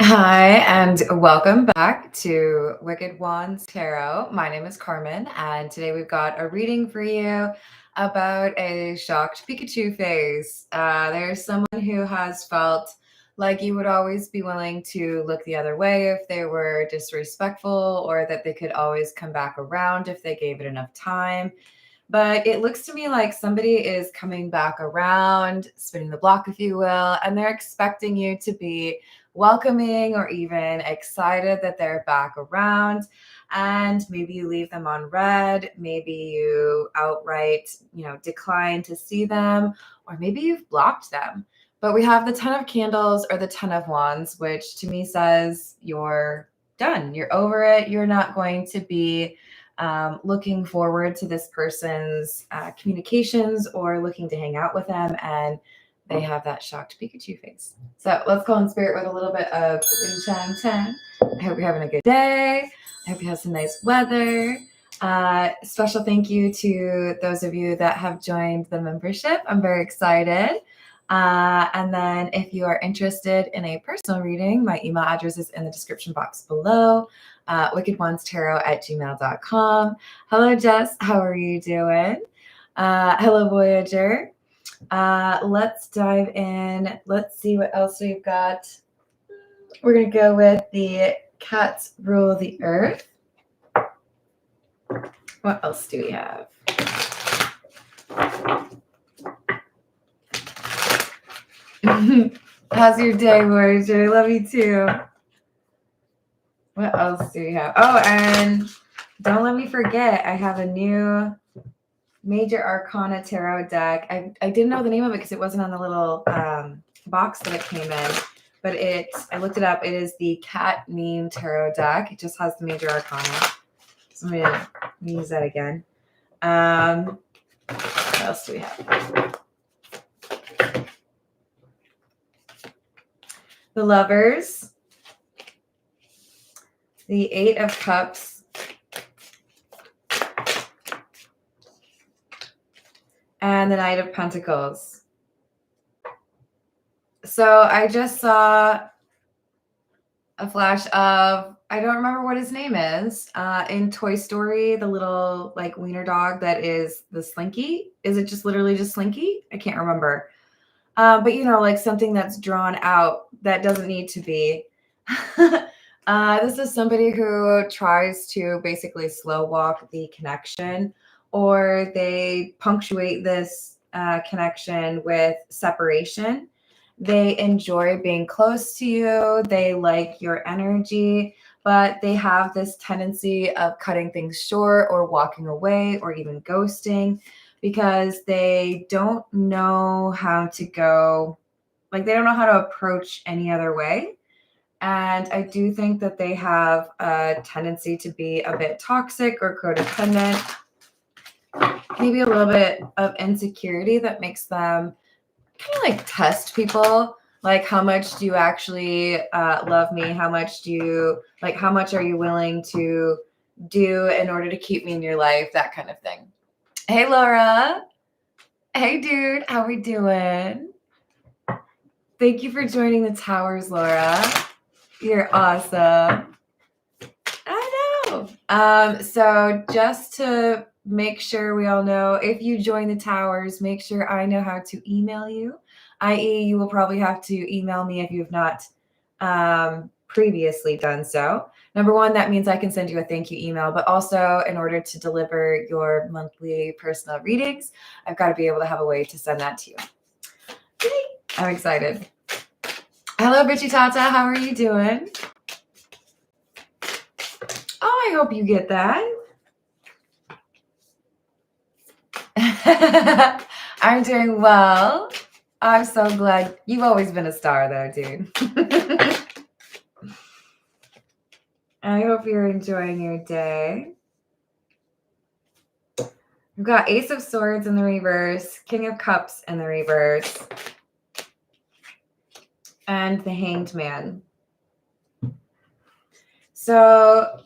Hi, and welcome back to Wicked Wands Tarot. My name is Carmen, and today we've got a reading for you about a shocked Pikachu face. There's someone who has felt like you would always be willing to look the other way if they were disrespectful, or that they could always come back around if they gave it enough time. But it looks to me like somebody is coming back around, spinning the block, if you will, and they're expecting you to be welcoming or even excited that they're back around. And maybe you leave them on red, maybe you outright, decline to see them, or maybe you've blocked them. But we have the Ten of Candles or the Ten of Wands, which to me says you're done. You're over it. You're not going to be looking forward to this person's communications or looking to hang out with them, and they have that shocked Pikachu face. So let's call in spirit with a little bit of Chang Chang. I hope you're having a good day. I hope you have some nice weather. Special thank you to those of you that have joined the membership. I'm very excited. And then if you are interested in a personal reading, my email address is in the description box below. wickedwandstarot@gmail.com. Hello, Jess. How are you doing? Hello, Voyager. Let's dive in. Let's see what else we've got. We're going to go with the cats rule the earth. What else do we have? How's your day, Voyager? Love you too. What else do we have? Oh, and don't let me forget, I have a new Major Arcana Tarot deck. I didn't know the name of it because it wasn't on the little box that it came in, but I looked it up. It is the Cat Meme Tarot deck. It just has the Major Arcana. So I'm going to use that again. What else do we have? The Lovers, the Eight of Cups, and the Knight of Pentacles. So I just saw a flash of, I don't remember what his name is, in Toy Story, the little like wiener dog that is the Slinky. Is it just literally just Slinky? I can't remember. But like something that's drawn out that doesn't need to be. This is somebody who tries to basically slow walk the connection, or they punctuate this connection with separation. They enjoy being close to you. They like your energy, but they have this tendency of cutting things short or walking away or even ghosting because they don't know how to go, like they don't know how to approach any other way. And I do think that they have a tendency to be a bit toxic or codependent, maybe a little bit of insecurity that makes them kind of like test people. Like, how much do you actually love me? How much are you willing to do in order to keep me in your life? That kind of thing. Hey, Laura. Hey, dude. How we doing? Thank you for joining the Towers, Laura. You're awesome. I know. So just to make sure we all know, if you join the Towers, make sure I know how to email you, i.e. you will probably have to email me if you've not previously done so. Number one, that means I can send you a thank you email, but also in order to deliver your monthly personal readings, I've got to be able to have a way to send that to you. I'm excited. Hello, Bitchy Tata. How are you doing? Oh, I hope you get that. I'm doing well. I'm so glad. You've always been a star, though, dude. I hope you're enjoying your day. We've got Ace of Swords in the reverse, King of Cups in the reverse, and the Hanged Man. So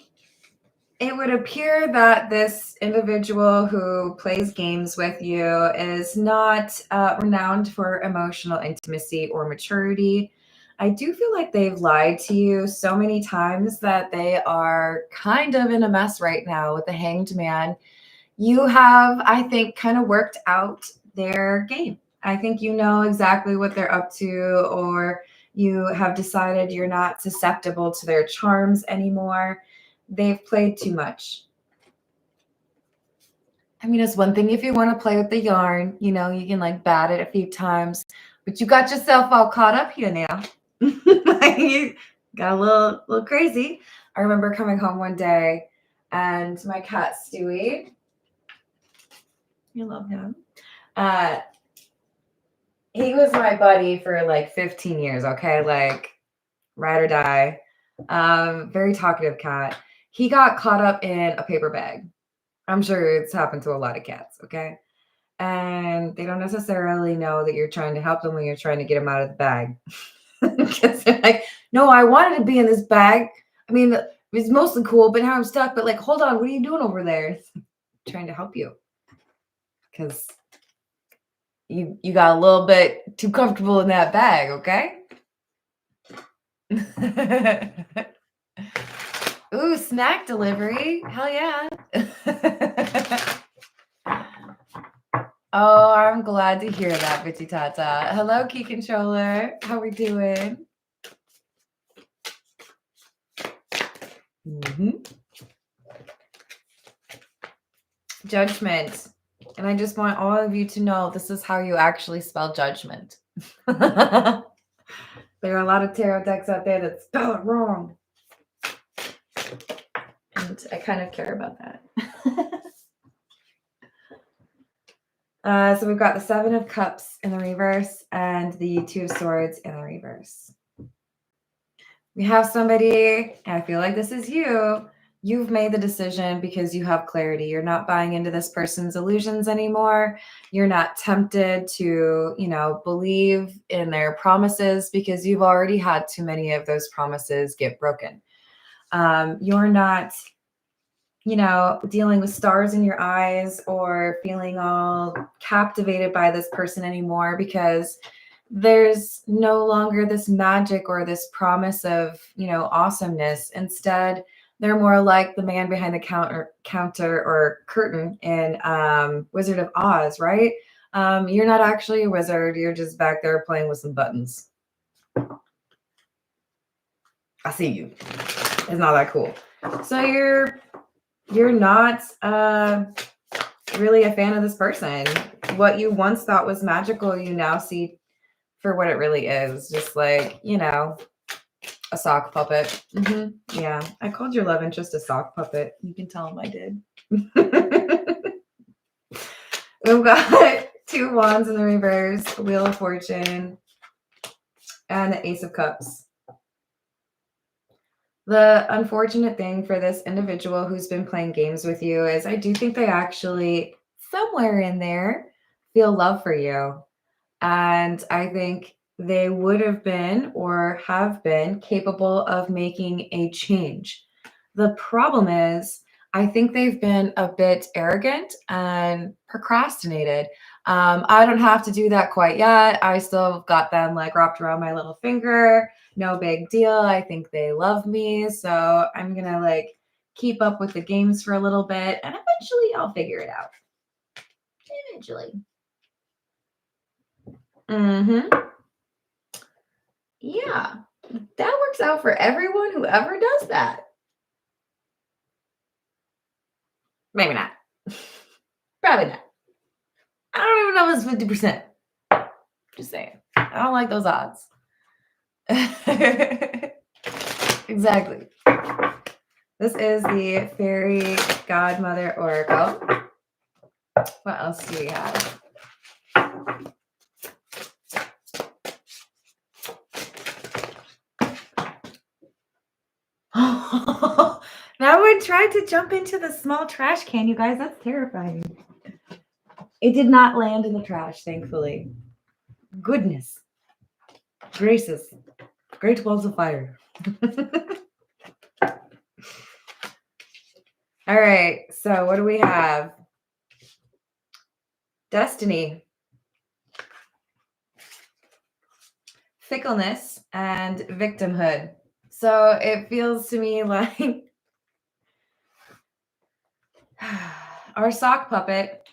it would appear that this individual who plays games with you is not renowned for emotional intimacy or maturity. I do feel like they've lied to you so many times that they are kind of in a mess right now with the Hanged Man. You have, I think, kind of worked out their game. I think you know exactly what they're up to, or you have decided you're not susceptible to their charms anymore. They've played too much. I mean, it's one thing if you want to play with the yarn, you know, you can like bat it a few times, but you got yourself all caught up here now. You got a little crazy. I remember coming home one day and my cat Stewie, you love him. He was my buddy for like 15 years, okay? Like ride or die. Very talkative cat. He got caught up in a paper bag. I'm sure it's happened to a lot of cats, okay? And they don't necessarily know that you're trying to help them when you're trying to get them out of the bag. Because they're like, no, I wanted to be in this bag. I mean, it's mostly cool, but now I'm stuck. But like, hold on, what are you doing over there? Trying to help you. Because you got a little bit too comfortable in that bag, okay? Ooh, snack delivery. Hell yeah. Oh, I'm glad to hear that, Bitchy Tata. Hello, Key Controller. How we doing? Judgment. And I just want all of you to know this is how you actually spell judgment. There are a lot of tarot decks out there that spell it wrong. And I kind of care about that. So we've got the Seven of Cups in the reverse and the Two of Swords in the reverse. We have somebody, and I feel like this is you. You've made the decision because you have clarity. You're not buying into this person's illusions anymore. You're not tempted to, you know, believe in their promises because you've already had too many of those promises get broken. You're not, you know, dealing with stars in your eyes or feeling all captivated by this person anymore because there's no longer this magic or this promise of, you know, awesomeness. Instead, they're more like the man behind the counter or curtain in Wizard of Oz, right? You're not actually a wizard. You're just back there playing with some buttons. I see you. It's not that cool. So you're not really a fan of this person. What you once thought was magical, you now see for what it really is. Just like, you know, a sock puppet. Yeah, I called your love interest a sock puppet. You can tell him I did. We've got Two Wands in the reverse, Wheel of Fortune, and the Ace of Cups. The unfortunate thing for this individual who's been playing games with you is I do think they actually, somewhere in there, feel love for you. And I think they would have been or have been capable of making a change. The problem is, I think they've been a bit arrogant and procrastinated. I don't have to do that quite yet. I still got them like wrapped around my little finger. No big deal. I think they love me. So I'm going to like keep up with the games for a little bit and eventually I'll figure it out. Eventually. Yeah, that works out for everyone who ever does that. Maybe not. Probably not. I don't even know if it's 50%. Just saying. I don't like those odds. Exactly. This is the Fairy Godmother Oracle. What else do we have? That one tried to jump into the small trash can, you guys. That's terrifying. It did not land in the trash, thankfully. Goodness. Gracious. Great balls of fire. All right. So what do we have? Destiny. fickleness, and victimhood. So it feels to me like our sock puppet,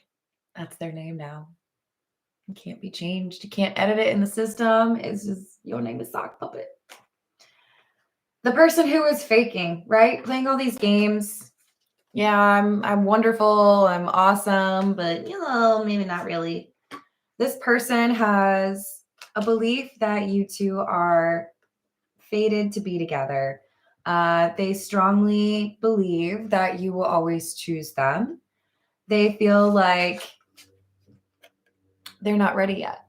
that's their name now. It can't be changed. You can't edit it in the system. It's just your name is sock puppet. The person who is faking, right? Playing all these games. Yeah, I'm wonderful. I'm awesome, but maybe not really. This person has a belief that you two are fated to be together. They strongly believe that you will always choose them. They feel like they're not ready yet.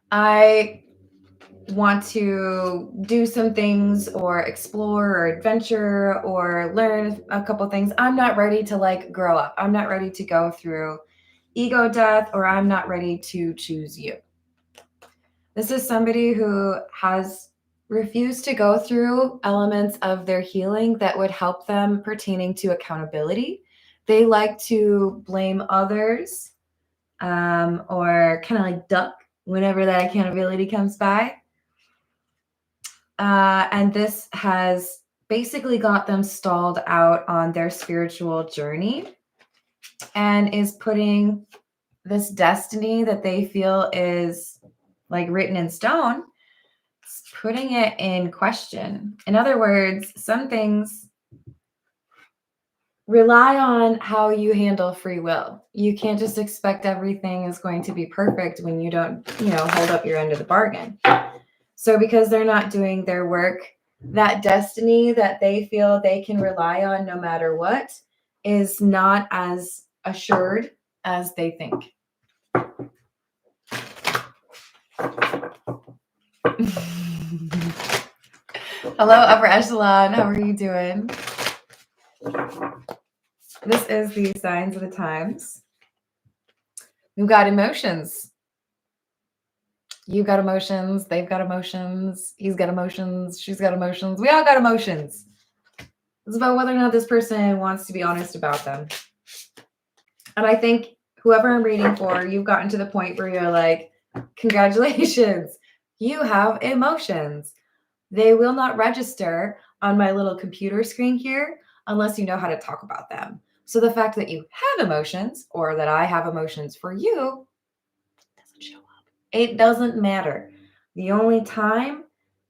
I want to do some things or explore or adventure or learn a couple things. I'm not ready to like grow up. I'm not ready to go through ego death, or I'm not ready to choose you. This is somebody who has refused to go through elements of their healing that would help them pertaining to accountability. They like to blame others or kind of like duck whenever that accountability comes by. And this has basically got them stalled out on their spiritual journey and is putting this destiny that they feel is like written in stone, putting it in question. In other words, some things rely on how you handle free will. You can't just expect everything is going to be perfect when you don't, hold up your end of the bargain. So because they're not doing their work, that destiny that they feel they can rely on no matter what is not as assured as they think. Hello, upper echelon. How are you doing? This is the signs of the times. We've got emotions. You've got emotions. They've got emotions. He's got emotions. She's got emotions. We all got emotions. It's about whether or not this person wants to be honest about them. And I think whoever I'm reading for, you've gotten to the point where you're like, congratulations, you have emotions. They will not register on my little computer screen here unless you know how to talk about them. So the fact that you have emotions, or that I have emotions for you, doesn't show up. It doesn't matter. The only time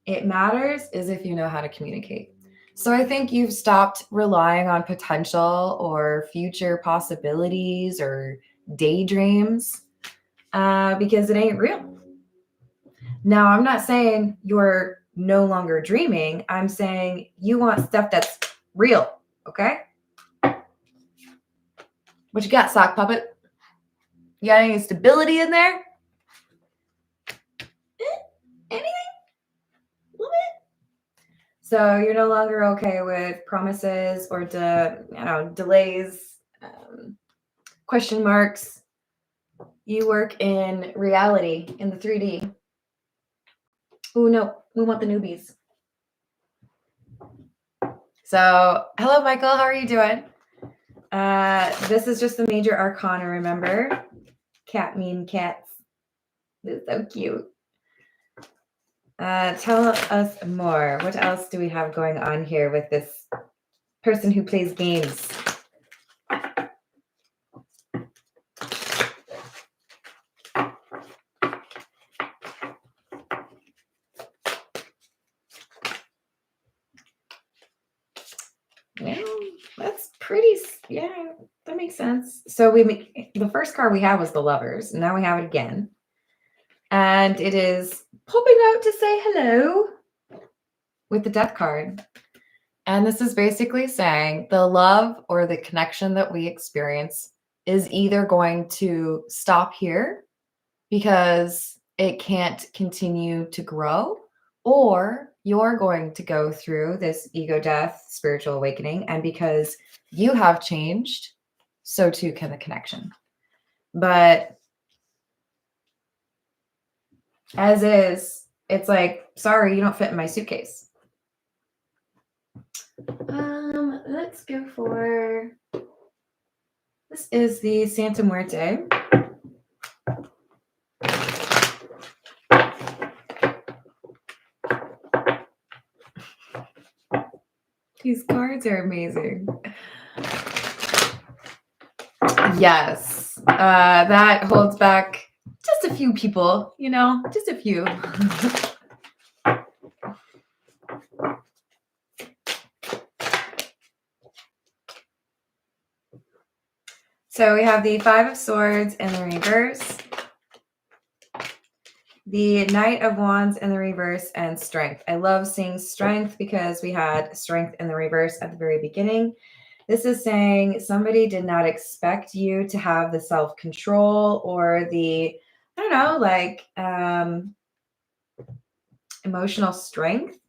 it matters is if you know how to communicate. So I think you've stopped relying on potential or future possibilities or daydreams because it ain't real. Now, I'm not saying you're no longer dreaming. I'm saying you want stuff that's real, okay? What you got, sock puppet? You got any stability in there? Anything? A little bit? So you're no longer okay with promises or delays, question marks. You work in reality, in the 3D. Oh no, we want the newbies. So, hello, Michael. How are you doing? This is just the major arcana, remember? Cat mean cats. This is so cute. Tell us more. What else do we have going on here with this person who plays games? Well, that's pretty, yeah, that makes sense. So the first card we had was the Lovers, and now we have it again. And it is popping out to say hello with the Death card. And this is basically saying the love or the connection that we experience is either going to stop here because it can't continue to grow, or you're going to go through this ego death, spiritual awakening, and because you have changed, so too can the connection. But as is, it's like, sorry, you don't fit in my suitcase. Let's go for, this is the Santa Muerte. These cards are amazing. Yes, that holds back just a few people, you know, just a few. So we have the Five of Swords in the reverse, the Knight of Wands in the reverse, and Strength. I love seeing Strength because we had Strength in the reverse at the very beginning. This is saying somebody did not expect you to have the self-control or the, I don't know, like emotional strength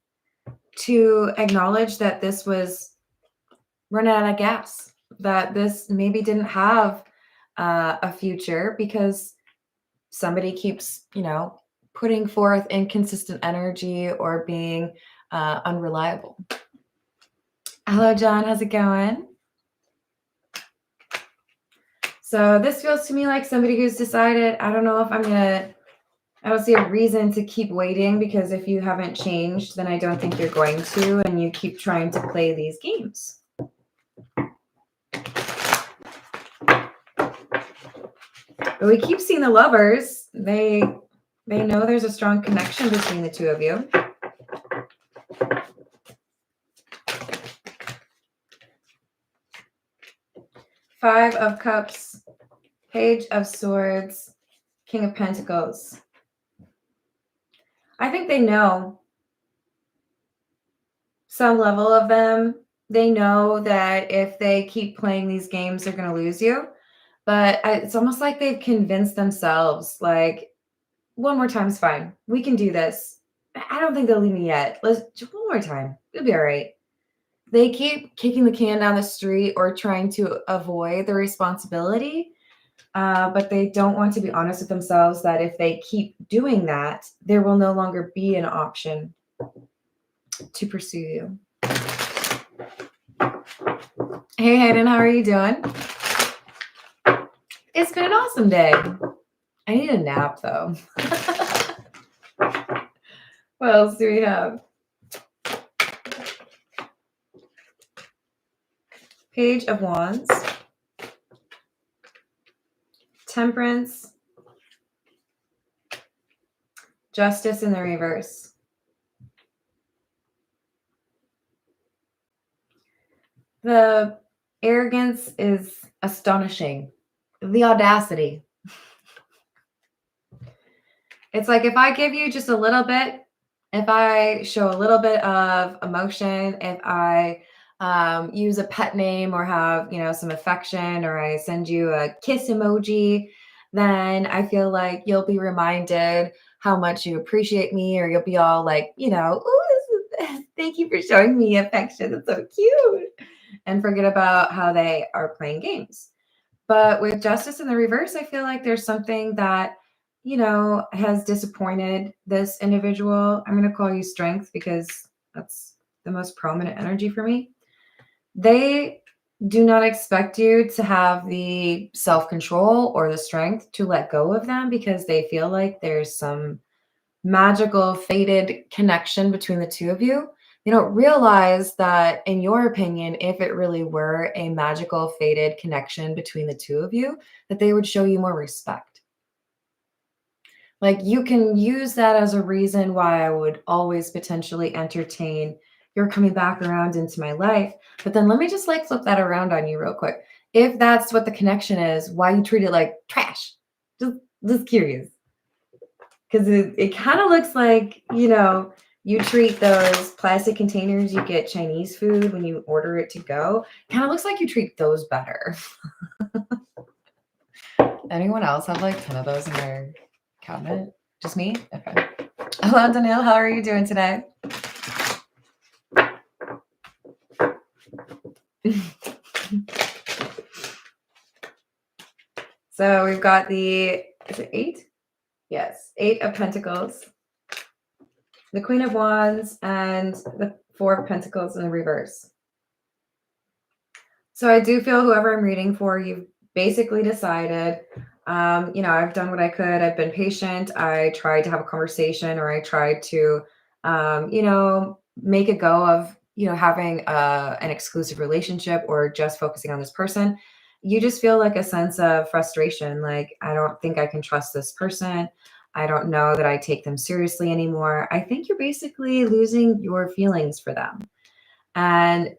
to acknowledge that this was running out of gas, that this maybe didn't have a future because somebody keeps, you know, putting forth inconsistent energy or being unreliable. Hello, John. How's it going? So this feels to me like somebody who's decided, I don't know if I'm going to, I don't see a reason to keep waiting, because if you haven't changed, then I don't think you're going to, and you keep trying to play these games. But we keep seeing the Lovers. They know there's a strong connection between the two of you. Five of Cups, Page of Swords, King of Pentacles. I think they know. Some level of them, they know that if they keep playing these games, they're going to lose you. But it's almost like they've convinced themselves, like, one more time's fine. We can do this. I don't think they'll leave me yet. Let's just one more time. It'll be all right. They keep kicking the can down the street or trying to avoid the responsibility. But they don't want to be honest with themselves that if they keep doing that, there will no longer be an option to pursue you. Hey, Hayden, how are you doing? It's been an awesome day. I need a nap, though. What else do we have? Page of Wands, Temperance, Justice in the reverse. The arrogance is astonishing. The audacity. It's like if I give you just a little bit, if I show a little bit of emotion, if I use a pet name or have, you know, some affection, or I send you a kiss emoji, then I feel like you'll be reminded how much you appreciate me, or you'll be all like, you know, ooh, thank you for showing me affection. It's so cute. And forget about how they are playing games. But with Justice in the reverse, I feel like there's something that, you know, has disappointed this individual. I'm going to call you Strength because that's the most prominent energy for me. They do not expect you to have the self-control or the strength to let go of them, because they feel like there's some magical fated connection between the two of you. They don't realize that, in your opinion, if it really were a magical fated connection between the two of you, that they would show you more respect. Like, you can use that as a reason why I would always potentially entertain your coming back around into my life. But then let me just like flip that around on you real quick. If that's what the connection is, why you treat it like trash? Just curious. Because it kind of looks like, you know, you treat those plastic containers you get Chinese food when you order it to go. Kind of looks like you treat those better. Anyone else have like 10 of those in their cabinet? Just me? Okay. Hello, Danielle. How are you doing today? So we've got is it 8? Yes, 8 of Pentacles, the Queen of Wands, and the 4 of Pentacles in the reverse. So I do feel whoever I'm reading for, you've basically decided, you know, I've done what I could. I've been patient. I tried to have a conversation, or I tried to, you know, make a go of having an exclusive relationship or just focusing on this person, you just feel like a sense of frustration. Like, I don't think I can trust this person. I don't know that I take them seriously anymore. I think you're basically losing your feelings for them. And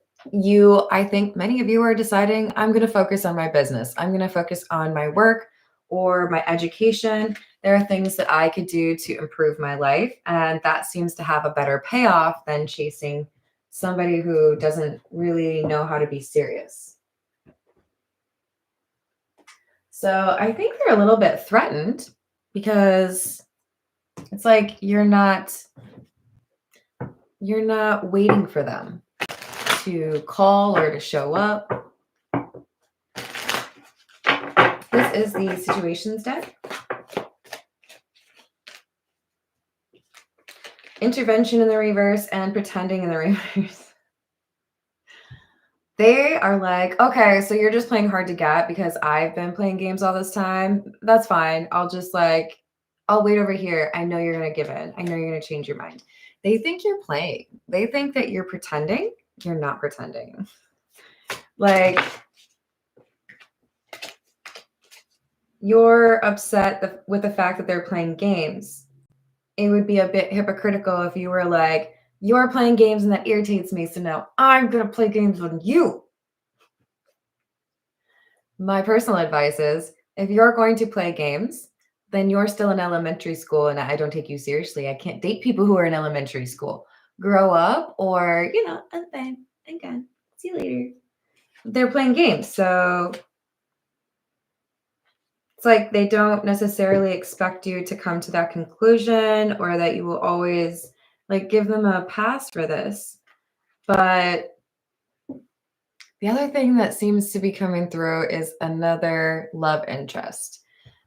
I think many of you are deciding, I'm going to focus on my business. I'm going to focus on my work or my education. There are things that I could do to improve my life. And that seems to have a better payoff than chasing somebody who doesn't really know how to be serious. So I think they're a little bit threatened because it's like you're not waiting for them to call or to show up. This is the situations deck. Intervention in the reverse and pretending in the reverse. They are like, okay, so you're just playing hard to get because I've been playing games all this time. That's fine. I'll wait over here. I know you're going to give in. I know you're going to change your mind. They think you're playing. They think that you're pretending. You're not pretending. Like, you're upset with the fact that they're playing games. It would be a bit hypocritical if you were like, you're playing games and that irritates me, so now I'm going to play games with you. My personal advice is, if you're going to play games, then you're still in elementary school and I don't take you seriously. I can't date people who are in elementary school. Grow up, or, I'm fine. I'm gone. See you later. They're playing games, so it's like they don't necessarily expect you to come to that conclusion or that you will always give them a pass for this. But the other thing that seems to be coming through is another love interest.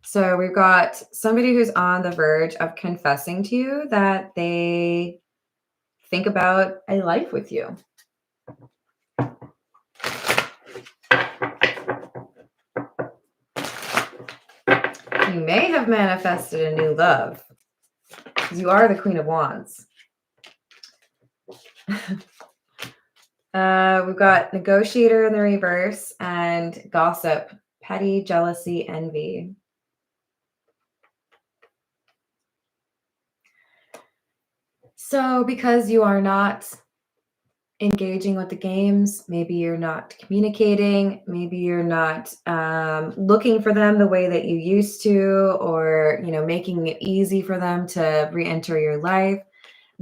So we've got somebody who's on the verge of confessing to you that they think about a life with you. You may have manifested a new love because you are the Queen of Wands. We've got negotiator in the reverse and gossip, petty, jealousy, envy. So because you are not engaging with the games, maybe you're not communicating, maybe you're not looking for them the way that you used to, or making it easy for them to re-enter your life.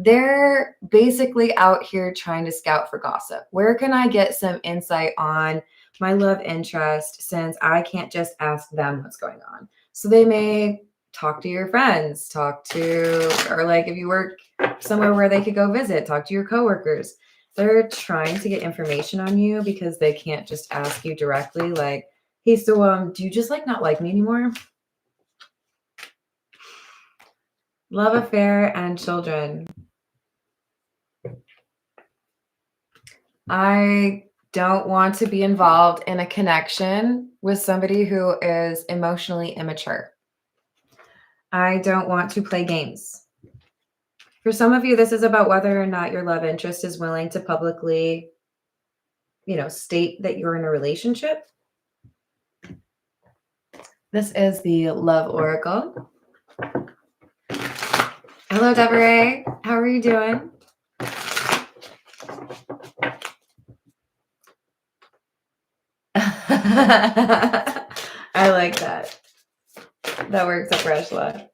They're basically out here trying to scout for gossip. Where can I get some insight on my love interest, since I can't just ask them what's going on? So they may talk to your friends, or if you work somewhere where they could go visit, talk to your coworkers. They're trying to get information on you because they can't just ask you directly, like, hey, so do you just not like me anymore? Love affair and children. I don't want to be involved in a connection with somebody who is emotionally immature. I don't want to play games. For some of you, this is about whether or not your love interest is willing to publicly, state that you're in a relationship. This is the Love Oracle. Hello, Deborah. How are you doing? I like that. That works up Reshla.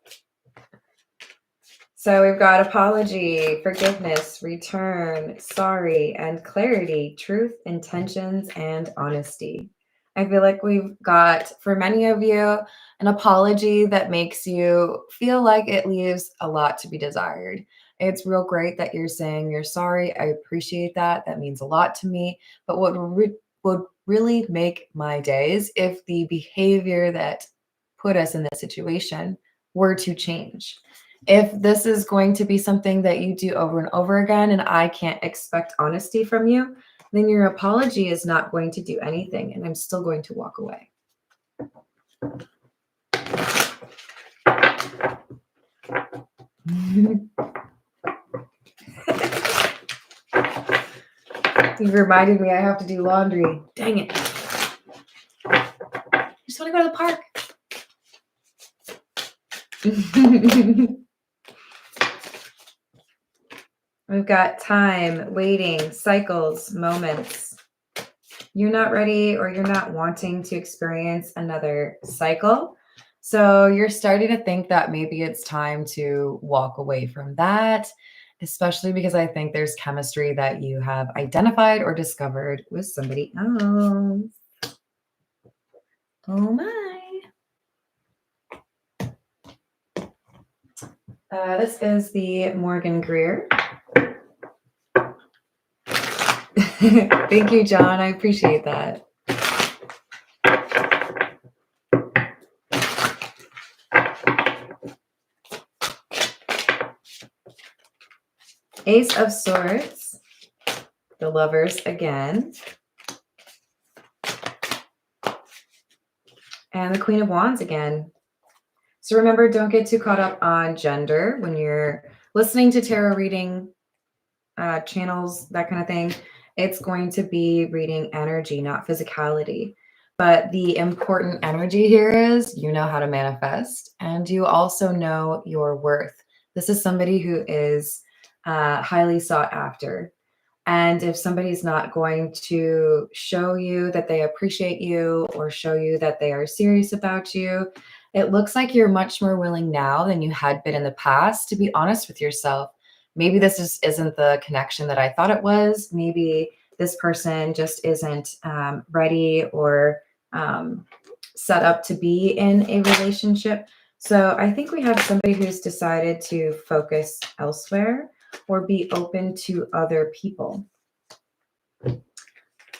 So we've got apology, forgiveness, return, sorry, and clarity, truth, intentions, and honesty. I feel like we've got, for many of you, an apology that makes you feel like it leaves a lot to be desired. It's real great that you're saying you're sorry. I appreciate that. That means a lot to me. But what would really make my days if the behavior that put us in this situation were to change. If this is going to be something that you do over and over again, and I can't expect honesty from you, then your apology is not going to do anything, and I'm still going to walk away. You reminded me I have to do laundry. Dang it. I just want to go to the park. We've got time, waiting, cycles, moments. You're not ready or you're not wanting to experience another cycle. So you're starting to think that maybe it's time to walk away from that, especially because I think there's chemistry that you have identified or discovered with somebody else. Oh my. This is the Morgan Greer. Thank you, John. I appreciate that. Ace of Swords, the Lovers again, and the Queen of Wands again. So remember, don't get too caught up on gender when you're listening to tarot reading channels, that kind of thing. It's going to be reading energy, not physicality. But the important energy here is you know how to manifest and you also know your worth. This is somebody who is highly sought after. And if somebody's not going to show you that they appreciate you or show you that they are serious about you, it looks like you're much more willing now than you had been in the past to be honest with yourself. Maybe this just isn't the connection that I thought it was. Maybe this person just isn't ready or set up to be in a relationship. So I think we have somebody who's decided to focus elsewhere or be open to other people.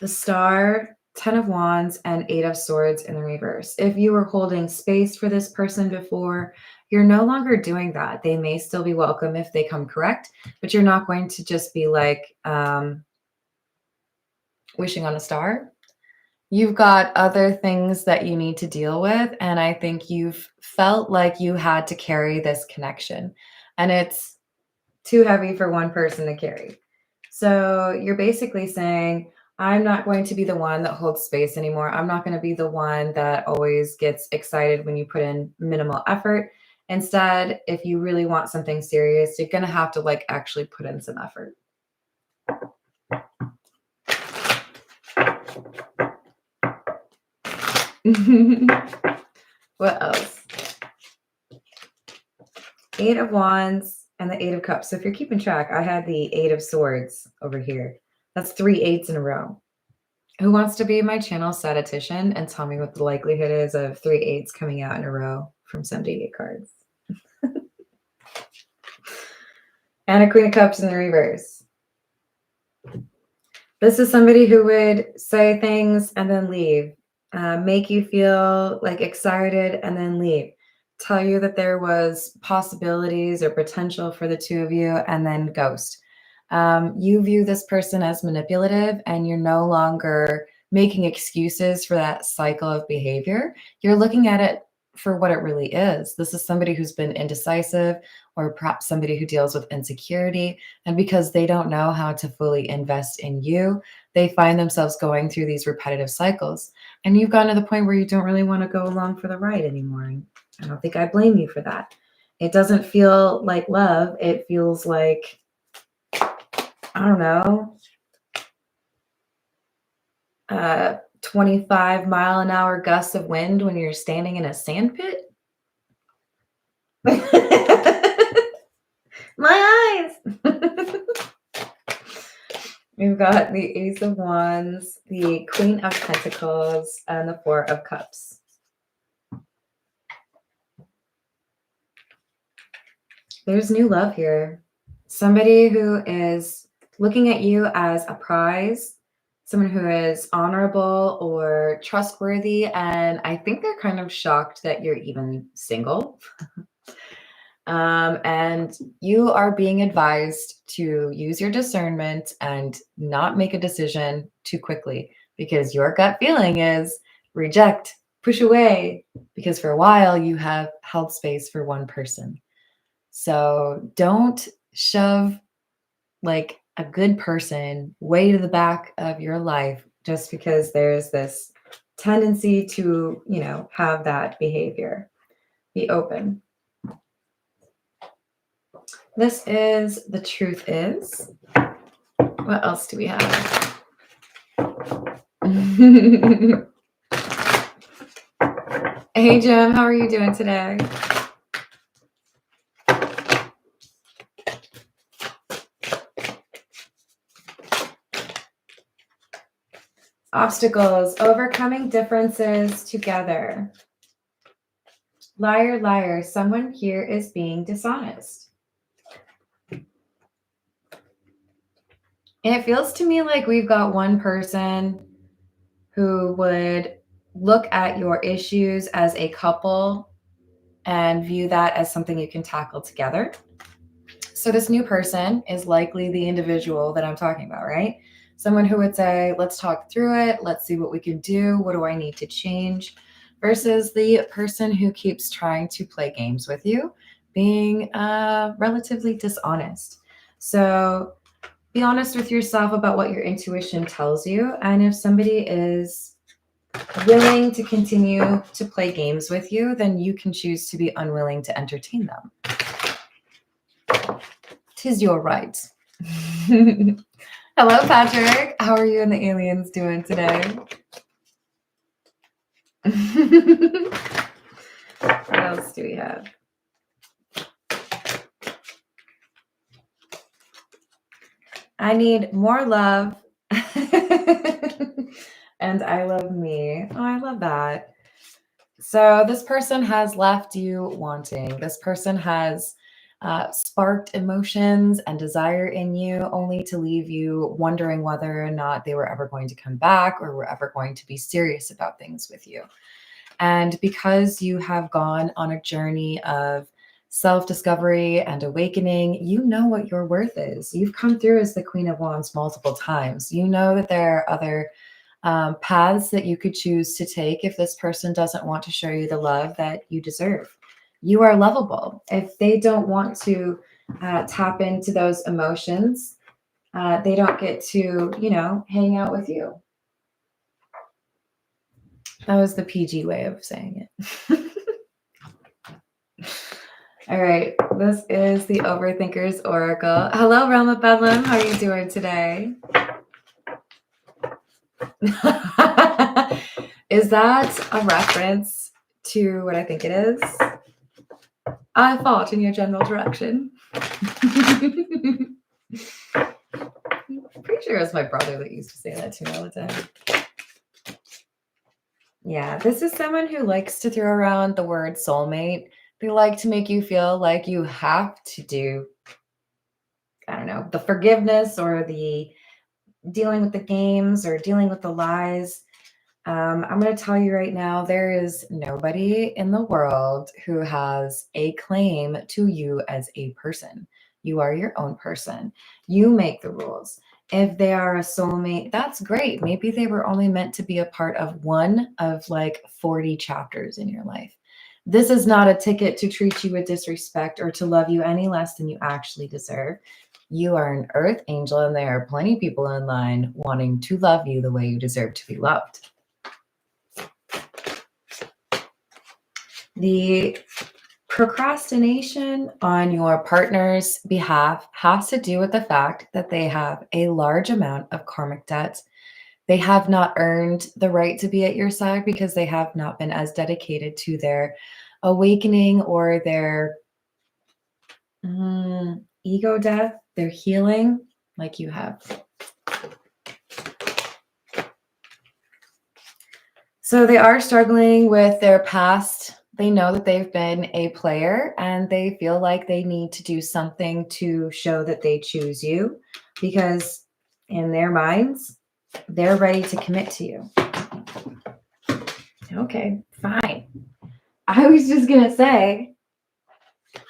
The Star, 10 of Wands, and 8 of Swords in the reverse. If you were holding space for this person before, you're no longer doing that. They may still be welcome if they come correct, but you're not going to just be like wishing on a star. You've got other things that you need to deal with, and I think you've felt like you had to carry this connection, and it's too heavy for one person to carry. So you're basically saying, I'm not going to be the one that holds space anymore. I'm not going to be the one that always gets excited when you put in minimal effort. Instead, if you really want something serious, you're going to have to like actually put in some effort. What else? 8 of Wands and the 8 of Cups. So if you're keeping track, I had the 8 of Swords over here. That's 3 8s in a row. Who wants to be my channel statistician and tell me what the likelihood is of 3 8s coming out in a row from 78 cards? And a Queen of Cups in the reverse. This is somebody who would say things and then leave, make you feel like excited and then leave, tell you that there was possibilities or potential for the two of you and then ghost. You view this person as manipulative and you're no longer making excuses for that cycle of behavior. You're looking at it for what it really is. This is somebody who's been indecisive or perhaps somebody who deals with insecurity. And because they don't know how to fully invest in you, they find themselves going through these repetitive cycles. And you've gotten to the point where you don't really want to go along for the ride anymore. And I don't think I blame you for that. It doesn't feel like love. It feels like, I don't know, 25-mile-an-hour gusts of wind when you're standing in a sand pit. My eyes. We've got the Ace of Wands, the Queen of Pentacles, and the 4 of Cups. There's new love here. Somebody who is looking at you as a prize, someone who is honorable or trustworthy, and I think they're kind of shocked that you're even single. And you are being advised to use your discernment and not make a decision too quickly, because your gut feeling is reject, push away, because for a while you have held space for one person. So don't shove like a good person way to the back of your life just because there's this tendency to, have that behavior. Be open. This is the truth is. What else do we have? Hey, Jim, how are you doing today? Obstacles, overcoming differences together. Liar, liar, someone here is being dishonest. It feels to me like we've got one person who would look at your issues as a couple and view that as something you can tackle together. So this new person is likely the individual that I'm talking about, right? Someone who would say, let's talk through it. Let's see what we can do. What do I need to change? Versus the person who keeps trying to play games with you, being relatively dishonest. So be honest with yourself about what your intuition tells you. And if somebody is willing to continue to play games with you, then you can choose to be unwilling to entertain them. 'Tis your right. Hello, Patrick. How are you and the aliens doing today? What else do we have? I need more love. And I love me. Oh, I love that. So this person has left you wanting. This person has sparked emotions and desire in you, only to leave you wondering whether or not they were ever going to come back or were ever going to be serious about things with you. And because you have gone on a journey of self-discovery and awakening, you know what your worth is. You've come through as the Queen of Wands multiple times. You know that there are other paths that you could choose to take if this person doesn't want to show you the love that you deserve. You are lovable. If they don't want to tap into those emotions, they don't get to, hang out with you. That was the PG way of saying it. All right, this is the Overthinkers Oracle. Hello, Realm of Bedlam. How are you doing today? Is that a reference to what I think it is? I fought in your general direction. Pretty sure it was my brother that used to say that to me all the time. Yeah, this is someone who likes to throw around the word soulmate. They like to make you feel like you have to do, I don't know, the forgiveness or the dealing with the games or dealing with the lies. I'm going to tell you right now, there is nobody in the world who has a claim to you as a person. You are your own person. You make the rules. If they are a soulmate, that's great. Maybe they were only meant to be a part of one of like 40 chapters in your life. This is not a ticket to treat you with disrespect or to love you any less than you actually deserve. You are an earth angel, and there are plenty of people in line wanting to love you the way you deserve to be loved. The procrastination on your partner's behalf has to do with the fact that they have a large amount of karmic debt. They have not earned the right to be at your side because they have not been as dedicated to their awakening or their ego death, their healing, like you have. So they are struggling with their past. They know that they've been a player and they feel like they need to do something to show that they choose you because in their minds, they're ready to commit to you. Okay, fine. I was just going to say,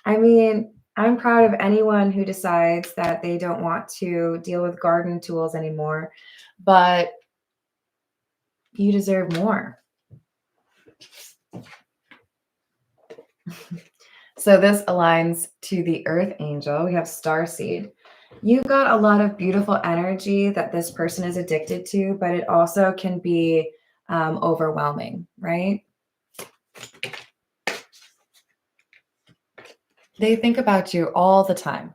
I mean, I'm proud of anyone who decides that they don't want to deal with garden tools anymore, but you deserve more. So this aligns to the Earth Angel. We have Starseed. You've got a lot of beautiful energy that this person is addicted to, but it also can be overwhelming, right? They think about you all the time.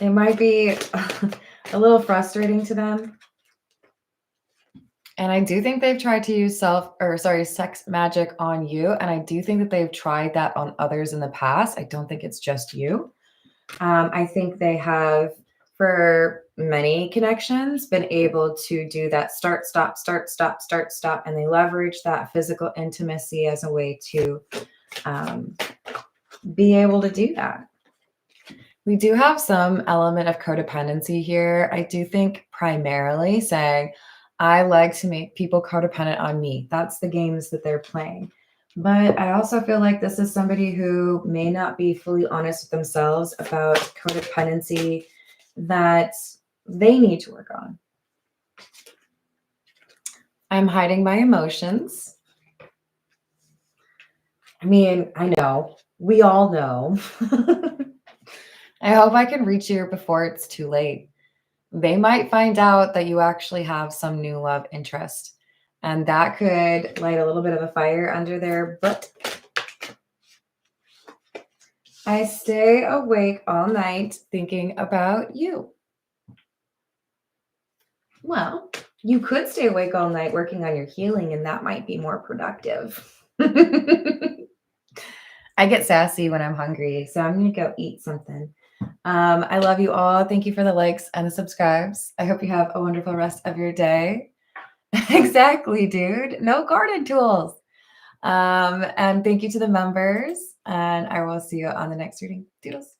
It might be a little frustrating to them. And I do think they've tried to use sex magic on you. And I do think that they've tried that on others in the past. I don't think it's just you. I think they have, for many connections, been able to do that start, stop, start, stop, start, stop. And they leverage that physical intimacy as a way to be able to do that. We do have some element of codependency here. I do think primarily saying, I like to make people codependent on me. That's the games that they're playing. But I also feel like this is somebody who may not be fully honest with themselves about codependency that they need to work on. I'm hiding my emotions. I mean, I know. We all know. I hope I can reach you before it's too late. They might find out that you actually have some new love interest, and that could light a little bit of a fire under their butt. I stay awake all night thinking about you. Well, you could stay awake all night working on your healing, and that might be more productive. I get sassy when I'm hungry, so I'm going to go eat something. I love you all. Thank you for the likes and the subscribes. I hope you have a wonderful rest of your day. Exactly, dude. No garden tools. And thank you to the members. And I will see you on the next reading. Doodles.